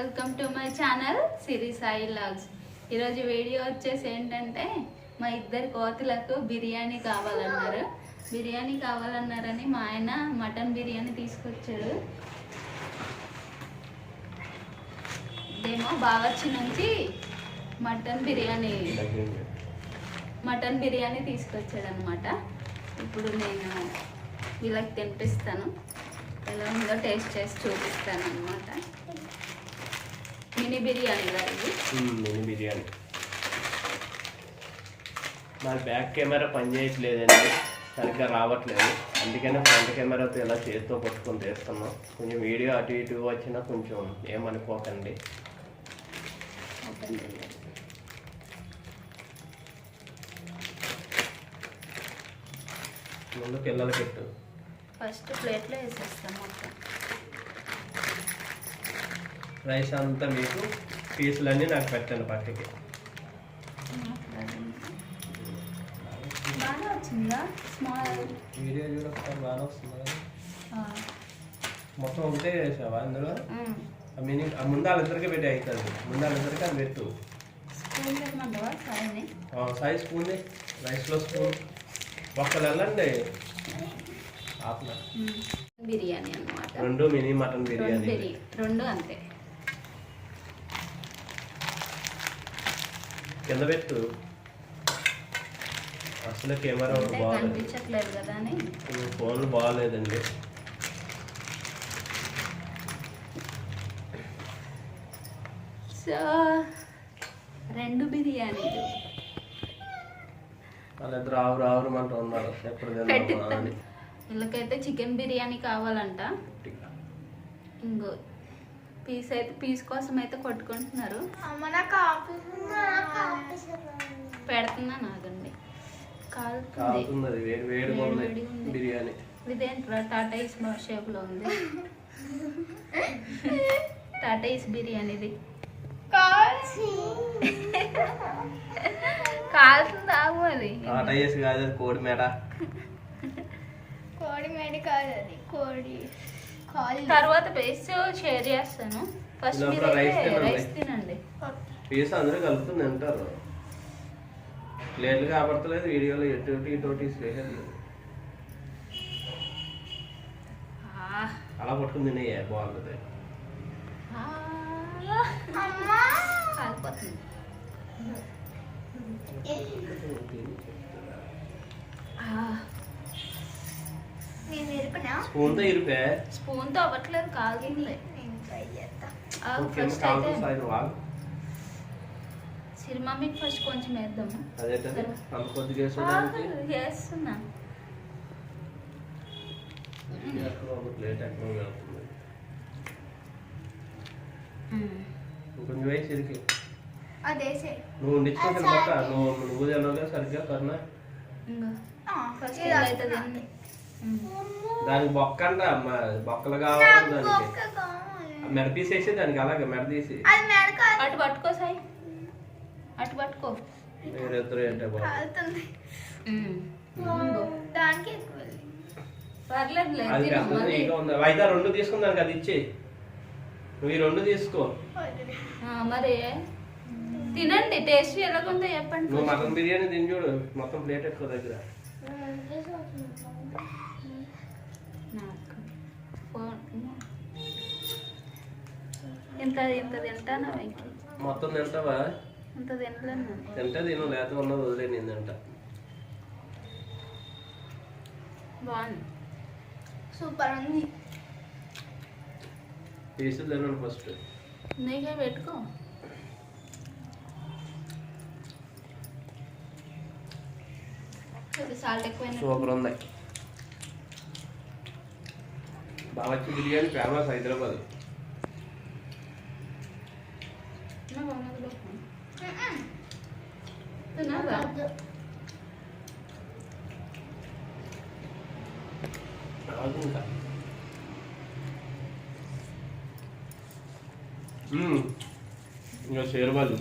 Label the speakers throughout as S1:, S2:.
S1: Welcome to my channel Siri Sai vlogs. ఈరోజు video వచ్చేసి ఏంటంటే మా ఇద్దరు కోతులకు బిర్యానీ కావాలన్నారని మా ఆయన మటన్ బిర్యానీ తీసుకొచ్చాడు. ఇదేమో బావర్చి నుంచి మటన్ బిర్యానీ తీసుకొచ్చాడు అనమాట. ఇప్పుడు నేను వీళ్ళకి తినిపిస్తాను, ఎలా ఉందో టేస్ట్ చేసి చూపిస్తాను అనమాట. మినీ బిర్యానీ
S2: నా బ్యాక్ కెమెరా పనిచేయట్లేదండి, సరిగ్గా రావట్లేదు. అందుకనే ఫ్రంట్ కెమెరాతో ఇలా చేతితో పట్టుకొని తీస్తున్నాం. కొంచెం వీడియో అటు ఇటు వచ్చినా కొంచెం ఏమనుకోకండి. ముందు పిల్లలు పెట్టు.
S1: ఫస్ట్ ప్లేట్లో వేసేస్తాం మొత్తం.
S2: రైస్ అంతా మీకు పీసులన్నీ నాకు పెట్టండి పక్కకి.
S1: బాగా వచ్చిందా? స్మాల్
S2: వీడియో చూడొకసారి బాగా వస్తుంది. మొత్తం ఒకటే వేసావా అందులో? ముందు వాళ్ళిద్దరికి పెట్టి అవుతుంది. ముందు వాళ్ళిద్దరికి అది పెట్టు.
S1: స్పూన్ పెట్టమంటావా?
S2: సాయి స్పూన్ రైస్లో స్పూన్ ఒక్కరు వెళ్ళండి.
S1: బిర్యానీ అన్నమాట.
S2: రెండు మినీ మటన్ బిర్యానీ,
S1: రెండు అంతే.
S2: కింద పెట్టు. అసలు కెమెరా
S1: కనిపించట్లేదు కదా అని
S2: ఫోన్లు బాగాలేదండి.
S1: సో రెండు బిర్యానీలు
S2: వాళ్ళిద్దరు ఆవురు అంటూ ఉన్నారు. ఎప్పుడు తిన్నాను.
S1: వీళ్ళకైతే చికెన్ బిర్యానీ కావాలంట. ఇంకో పీస్ కోసం అయితే కొట్టుకుంటున్నారు. పెడుతున్నా నాగండి.
S2: కాలుతుంది, వేడి బిర్యానీ.
S1: ఇదేంట్రా టాటాయిస్ షేప్ లో ఉంది. టాటాయిస్ బిర్యానీది కాలుతుంది. ఆగు, అది
S2: టాటాయిస్ కాదు, కోడి మేడ.
S1: తర్వాత పేస్ట్ షేర్ చేస్తాను. ఫస్ట్ రైస్ తినండి.
S2: పీస్ అందరూ కలుపుతుంది తింటారు. ప్లేట్లు కాబడతలేదు వీడియోలో. ఎటువంటి స్పెషల్ అలా పట్టుకుని తినే బాగుంటుంది. స్పూన్ తో ఇరిపే.
S1: స్పూన్ తో అవ్వట్లేదు, కాలుతుంది. సిరిమమ్మీకి ఫస్ట్ కొంచెం వేద్దాము. వేస్తున్నా.
S2: కొంచెం వేసి ఇరికి నువ్వు ఉండించుకోవాలి పక్క. నువ్వు తినగా సరిగ్గా కన్నా దానికి బొక్క అంట. బొక్కలు కావాలి దానికి. మెడ తీసేసి దానికి అలాగే మెడ తీసి
S1: అటు పట్టుకో సాయి, అటు పట్టుకో.
S2: మీరిద్దరు ఏంటే అయితే రెండు తీసుకుందానికి అది ఇచ్చి నువ్వు ఈ రెండు తీసుకో.
S1: మరి తినండి, టేస్ట్ ఎలాగుందో చెప్పండి.
S2: నువ్వు మటన్ బిర్యానీ తిని చూడు, మొత్తం ప్లేట్ ఎక్కువ దగ్గర.
S1: ఇంత తింటానా?
S2: మొత్తం తింటావా?
S1: ఇంత తినలేను.
S2: తింటే తిను, లేకపోతే ఉన్నది వదిలే. నేను తింటా.
S1: బాగుంది,
S3: సూపర్ ఉంది.
S2: పీసులు తినండి ఫస్ట్.
S1: నీకే పెట్టుకో. సాల్ట్ ఎక్కువ.
S2: సూపర్ ఉంది. బావర్చి బిర్యానీ ఫేమస్ హైదరాబాద్. ఇంకా షేర్వాలు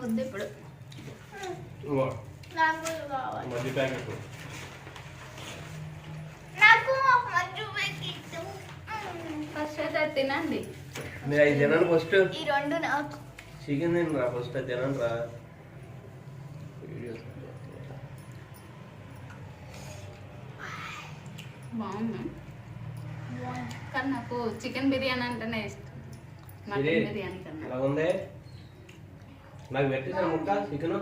S1: వద్దు ఇప్పుడు.
S2: మధ్య ప్యాకెట్
S1: ఫస్ట్ అయితే తినండి.
S2: మీరు అవి తినండి ఫస్ట్.
S3: ఈ రెండు నాకు.
S2: చికెన్ తినరా ఫస్ట్, అది తినండి రా.
S1: బాగుంది కానీ నాకు చికెన్ బిర్యానీ అంటేనే ఇష్టం మటన్
S2: ఇది
S1: బిర్యానీ కన్నా.
S2: ఎలా ఉంది? నాకు పెట్టేసాను ముక్క చికెన్.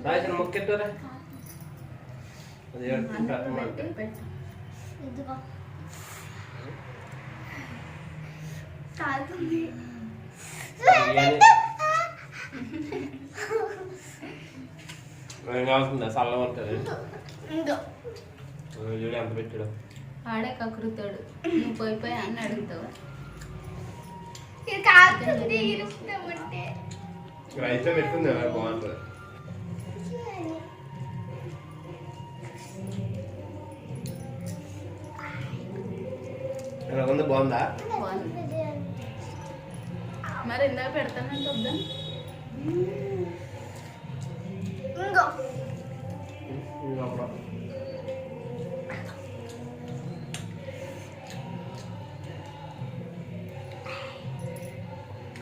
S2: రాసిన ముక్క ఎట్టురా. అది
S1: పెట్టి పెట్టు.
S3: ఇదిగో కాలుతుంది.
S2: ఏం కావాల్సిందా? చల్లగా ఉంటుంది.
S3: ఇదిగో
S2: చూడు ఎంత పెట్టాడు.
S1: ఆడే కకృతాడు, నువ్వు పోయి అన్ని అడుగుతావా?
S3: ఇది కాలుతుంది. ఇరుకుతామంటే
S2: రైస్ పెట్టుకుంది బాగుంటుంది. ఎలా ఉంది? బాగుందా?
S1: బాగుంది. మరి ఇందాక పెడతానంటే వద్దా?
S3: ఇంకో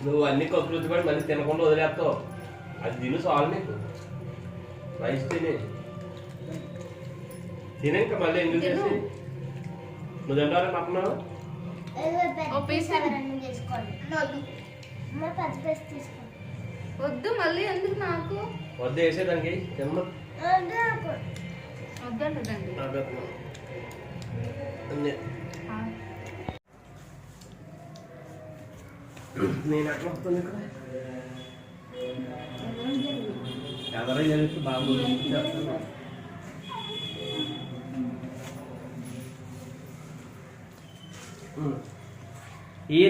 S2: నువ్వు అన్ని కప్పులు పడి మళ్ళీ తినకుండా వదిలేస్తావు. అది తిను చాలు నీకు. రైస్ తిని ఇంకా మళ్ళీ ఎందుకు చేసి నువ్వు తింటారా మటన్?
S1: ఓ పీస్
S3: చేసుకోండి. వద్దు పెద్ద పీస్ తీసుకోండి.
S1: వద్దు మళ్ళీ ఎందుకు నాకు?
S2: వద్ద వేసేదానికి తిమ్మ
S1: వద్దండి.
S2: నేను ఎట్లా వస్తుంది ఇక్కడ? ఎవరో తెలిసి బాబు చెప్తాను.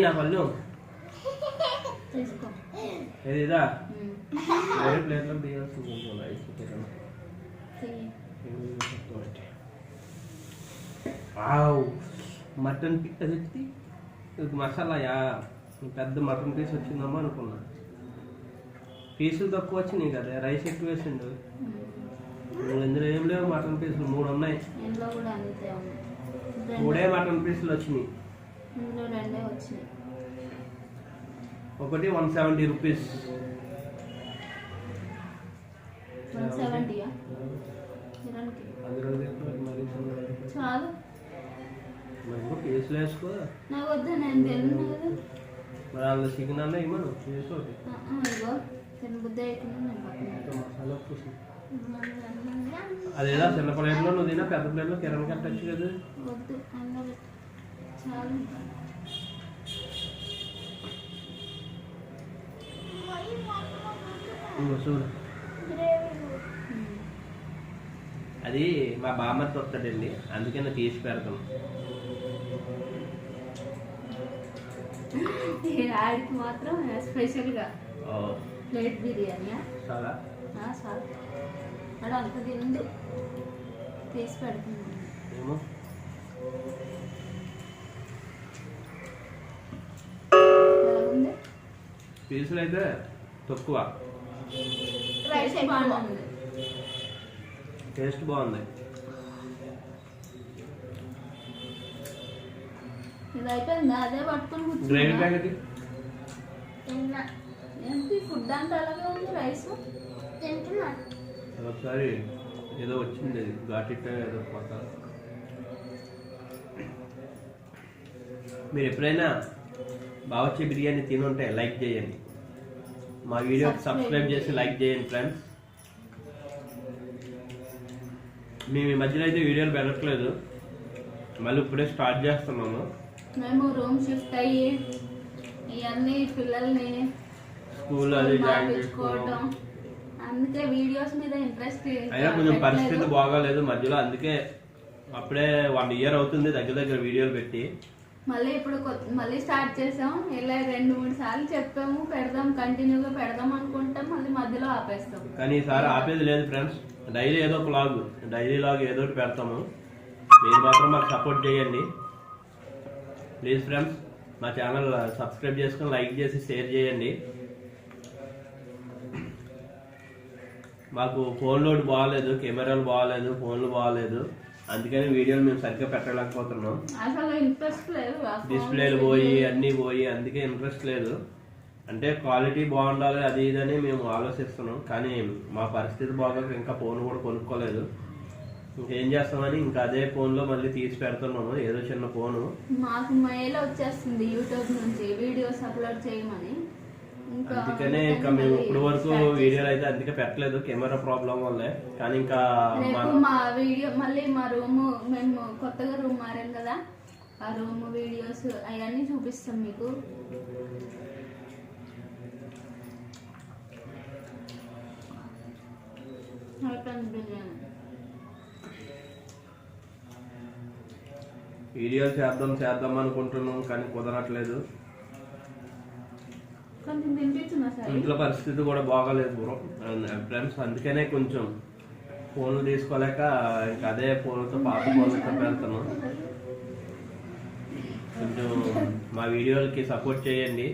S2: నా పళ్ళు
S1: తీసుకో.
S2: ఏదిదా వేరే ప్లేట్లో తీయాల్సింది రైస్. మటన్ అది మసాలాయా పెద్ద మటన్ పీస్ వచ్చిందమ్మా అనుకున్నా. పీసులు తక్కువ వచ్చినాయి కదా, రైస్ ఎక్కువ వేసిండు. ఇందులో ఏం లేవు మటన్ పీసులు 3 ఉన్నాయి.
S1: ఇంట్లో కూడా అంతే ఉంది.
S2: 3 మటన్ పీసులు వచ్చినాయి.
S1: ఇందులో 2 వచ్చినాయి.
S2: ఒకటి 170 రూపీస్.
S1: 170 చాలు.
S2: పీసులు వేసుకో.
S1: నాకు వద్దు, నేను తిన్నాను కదా.
S2: మరి అందులో చికెన్ అన్న ఇవ్వను చేసుకోండి.
S1: ఇగో తినబుద్ధి అవుతుంది.
S2: మసాలా పూసి అదేదా చిన్న ప్లేట్లో నువ్వు తిన్నా, పెద్ద ప్లేట్లో కిరణ్ కట్టచ్చు కదా.
S1: వద్దు అందరూ చాలు.
S2: చూడు అది మా బామ్మతో వస్తాడండి, అందుకని తీసి పెడతాను.
S1: ఆడికి మాత్రం స్పెషల్గా ప్లేట్ బిర్యానీ
S2: చాలా
S1: చాలు. అక్కడ అంత తిండు తీసి పెడుతున్నాను.
S2: ఏమో
S1: ఉంది
S2: పీసులు అయితే తక్కువ,
S3: రైస్
S1: బాగుంది.
S2: టేస్ట్ బాగుంది.
S1: ఇది అయిపోయిందా? అదే పట్టుకొని
S2: గ్రేవీ
S1: కూర్చున్నా.
S2: ప్యాకెట్
S3: తిన్నా
S1: ఏంటి ఫుడ్ అంతా అలాగే ఉంది. రైస్
S3: తింటున్నా.
S2: ఒకసారి ఏదో వచ్చింది ఘాటిట్ట ఏదో కొత్త. మీరు ఎప్పుడైనా బావొచ్చే బిర్యానీ తినుంటే లైక్ చేయండి, మా వీడియోకి సబ్స్క్రైబ్ చేసి లైక్ చేయండి ఫ్రెండ్స్. మేము ఈ మధ్యలో అయితే వీడియోలు పెట్టట్లేదు, మళ్ళీ ఇప్పుడే స్టార్ట్ చేస్తున్నాము.
S1: మేము రూమ్ షిఫ్ట్ అయ్యి ఇవన్నీ పిల్లల్ని
S2: స్కూల్ అది జాయిన్
S1: చేసుకోవడం,
S2: చేసుకోవడం,
S1: అందుకే వీడియోస్ మీద ఇంట్రెస్ట్
S2: అయినా కొంచెం పరిస్థితి బాగాలేదు మధ్యలో, అందుకే అప్పుడే 1 ఇయర్ అవుతుంది దగ్గర దగ్గర వీడియోలు పెట్టి.
S1: మళ్ళీ ఇప్పుడు మళ్ళీ స్టార్ట్ చేసాం. ఇలా 2-3 సార్లు చెప్పాము పెడదాం, కంటిన్యూగా పెడదాం అనుకుంటాం, మళ్ళీ మధ్యలో ఆపేస్తాం.
S2: కానీ ఈసారి ఆపేది లేదు ఫ్రెండ్స్. డైలీ ఏదో ఒక లాగ్, డైలీ లాగ్ ఏదో ఒకటి పెడతాము. మీరు మాత్రం మాకు సపోర్ట్ చేయండి ప్లీజ్ ఫ్రెండ్స్. మా ఛానల్ సబ్స్క్రైబ్ చేసుకొని లైక్ చేసి షేర్ చేయండి. మాకు ఫోన్ లోడ్ బాగాలేదు, కెమెరాలు బాగాలేదు, ఫోన్లు బాగాలేదు. అందుకని వీడియోలు మేము సరిగ్గా పెట్టలేకపోతున్నాం.
S1: అసలు ఇంట్రెస్ట్ లేదు,
S2: డిస్ప్లేలు పోయి అన్నీ పోయి, అందుకే ఇంట్రెస్ట్ లేదు. అంటే క్వాలిటీ బాగుండాలి అది ఇదని మేము ఆలోచిస్తున్నాం, కానీ మా పరిస్థితి బాగోక ఇంకా ఫోన్ కూడా కొనుక్కోలేదు. ఇంకేం చేస్తామని ఇంకా అదే ఫోన్లో మళ్ళీ తీసి పెడుతున్నాము, ఏదో చిన్న ఫోను.
S1: మాకు మెయిల్ వచ్చేస్తుంది యూట్యూబ్ నుంచి వీడియోస్ అప్లోడ్ చేయమని.
S2: అందుకనే ఇంకా మేము ఇప్పుడు వరకు వీడియోలు అయితే అందుకే పెట్టలేదు, కెమెరా ప్రాబ్లం వల్లే. కానీ ఇంకా
S1: మా వీడియో మళ్ళీ మా రూమ్, మేము కొత్తగా రూమ్ మారాం కదా, ఆ రూమ్ వీడియోస్ అవన్నీ చూపిస్తాం మీకు.
S2: వీడియోలు చేద్దాం అనుకుంటున్నాం, కానీ కుదరట్లేదు. ఇంట్లో పరిస్థితి కూడా బాగాలేదు బ్రో ఫ్రెండ్స్, అందుకనే కొంచెం ఫోన్లు తీసుకోలేక ఇంకా అదే ఫోన్లతో పాత ఫోన్లతో పెడతాను. కొంచెం మా వీడియోలకి సపోర్ట్ చేయండి.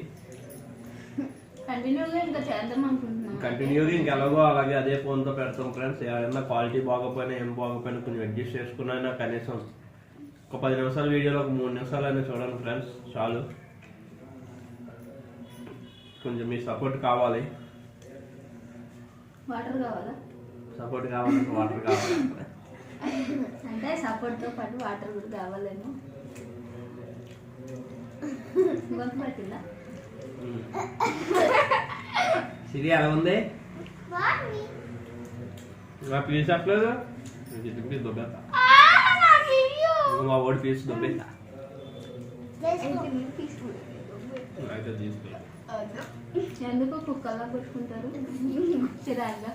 S2: కంటిన్యూగా ఇంకెలాగో అలాగే అదే ఫోన్తో పెడతాం ఫ్రెండ్స్. ఏమైనా క్వాలిటీ బాగోపోయినా ఏం బాగోపోయినా కొంచెం అడ్జస్ట్ చేసుకున్నా కనీసం ఒక 10 నిమిషాల వీడియోలో ఒక 3 నిమిషాలు అయినా చూడండి ఫ్రెండ్స్, చాలు. కొంచెం మీ సపోర్ట్ కావాలి.
S1: వాటర్ కావాలా?
S2: సపోర్ట్ కావాలి, వాటర్ కావాలి.
S1: అంటే సపోర్ట్తో పాటు వాటర్ కూడా కావాలేమో. గొంతు పట్టిందా?
S2: సిరి ఎలా ఉంది? పీస్ చెప్పలేదు, దొబ్బేస్తా. మా ఓడి పీస్ దొబ్బేస్తా అయితే తీసుకెళ్ళి.
S1: ఎందుకు కుక్కలా కొట్టుకుంటారు చిరాగ్గా?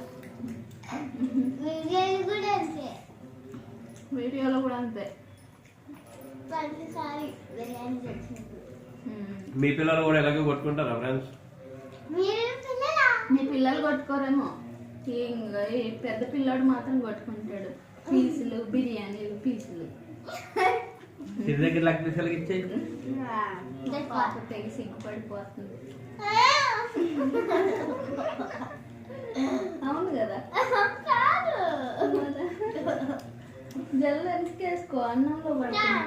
S1: వీడియోలో కూడా అంతే.
S2: మీ పిల్లలు కూడా ఎలాగో కొట్టుకుంటారా ఫ్రెండ్స్?
S1: మీ పిల్లలు కొట్టుకోరేమో, ఇంకా ఈ పెద్ద పిల్లాడు మాత్రం కొట్టుకుంటాడు. పీసులు, బిర్యానీలు, పీసులు.
S2: సిరి దగ్గర లెక్క పీసులకి ఇచ్చేయి.
S1: తెగి సిగ్గుపడిపోతుంది. అవును కదా, జల్లు ఎందుకేసుకో, అన్నంలో పడుతుంది.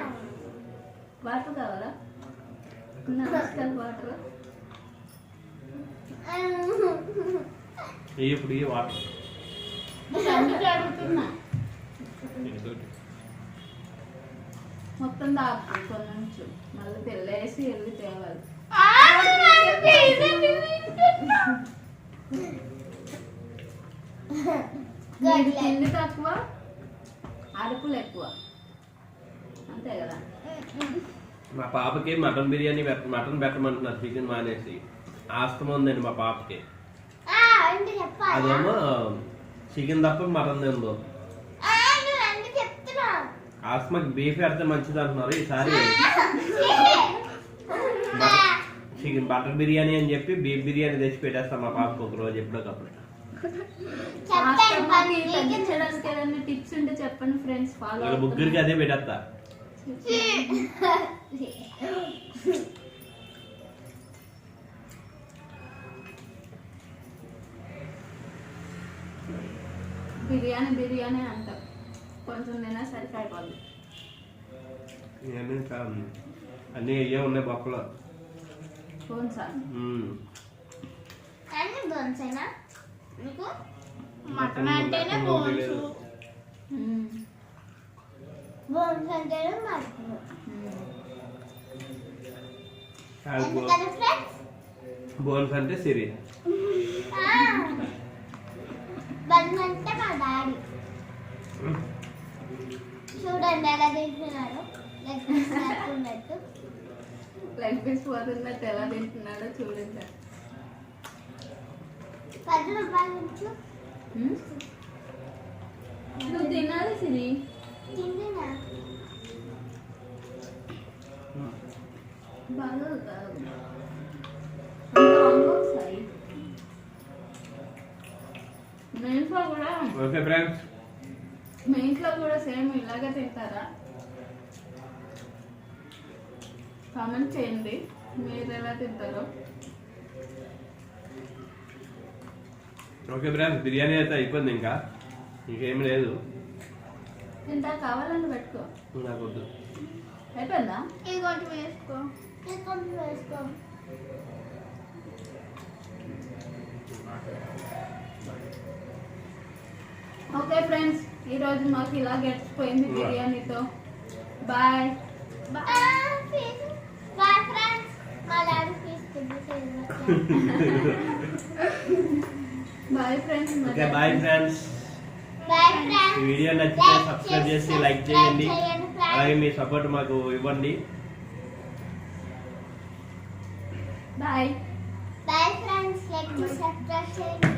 S1: వాటర్ కావాలా? నమస్కారం వాటర్.
S2: ఇప్పుడు ఈ వాటర్
S1: అందుకే అడుగుతున్నా. మొత్తం దాపు కొన్ని నుంచి మళ్ళీ తెల్లేసి వెళ్ళి తేవాలి. తిండి తక్కువ, అరుపులు ఎక్కువ, అంతే కదా.
S2: మా పాపకి మటన్ బిర్యానీ మటన్ పెట్టమంటున్నారు, చికెన్ మానేసి. ఆస్తమా ఉందండి మా పాపకి. అదేమో చికెన్ తప్ప మటన్ తిందో. ఆస్తమాకి బీఫ్ పెడితే మంచిది అంటున్నారు. ఈసారి చికెన్ బటర్ బిర్యానీ అని చెప్పి బీఫ్ బిర్యానీ తెచ్చి పెట్టేస్తాం మా పాపకు ఒక రోజు ఎప్పుడోకప్పుడు.
S1: తగ్గించడానికి ఏదైనా టిప్స్ ఉంటే చెప్పండి ఫ్రెండ్స్, ఫాలో.
S2: ముగ్గురికి అదే పెట్టేస్తా.
S1: బిర్యానీ అంటాం, కొంచెం తిన్నా సరిపోద్ది.
S2: అన్నీ అయ్యే ఉన్నాయి బొక్కలో.
S3: మటన్ అంటేనే బోన్స్, బోన్స్ అంటేనే మటన్.
S2: బోన్స్ అంటే సిరి,
S3: బన్స్ అంటే మా డాడీ. చూడండి ఎలా తింటున్నాడు, లెగ్ పీస్ ఉన్నట్టు.
S1: లెగ్ పీస్ పోతున్నట్టు ఎలా తింటున్నాడో చూడండి.
S3: 10 రూపాయలు ఇచ్చు.
S1: నువ్వు తినాలి సిరి.
S3: తింటున్నా
S1: బాగా మీ ఇంట్లో కూడా సేమ్ ఇలాగే తింటారా? కామెంట్ చేయండి మీరు ఎలా తింటారో.
S2: ఓకే ఫ్రెండ్స్, బిర్యానీ అయితే అయిపోయింది, ఇంకా ఇంకేం లేదు.
S1: ఇంత కావాలని పెట్టుకో.
S2: నాకు వద్దు.
S1: అయిపోయిందా?
S3: ఇది కొంచెం వేసుకో. ఇది కొంచెం వేసుకో.
S1: ఓకే ఫ్రెండ్స్, ఈరోజు మాకు ఇలా గడిచిపోయింది బిర్యానీతో. బాయ్.
S3: Bye friends. మా డాడీ తీసుకుంది.
S1: Bye friends.
S2: Okay bye friends.
S3: Bye friends.
S2: ఈ వీడియో నచ్చితే సబ్స్క్రైబ్ చేసి లైక్ చేయండి, అలాగే మీ సపోర్ట్ మాకు ఇవ్వండి.
S1: బాయ్.
S3: Bye friends. లైక్ చేసి సబ్స్క్రైబ్ చేయండి.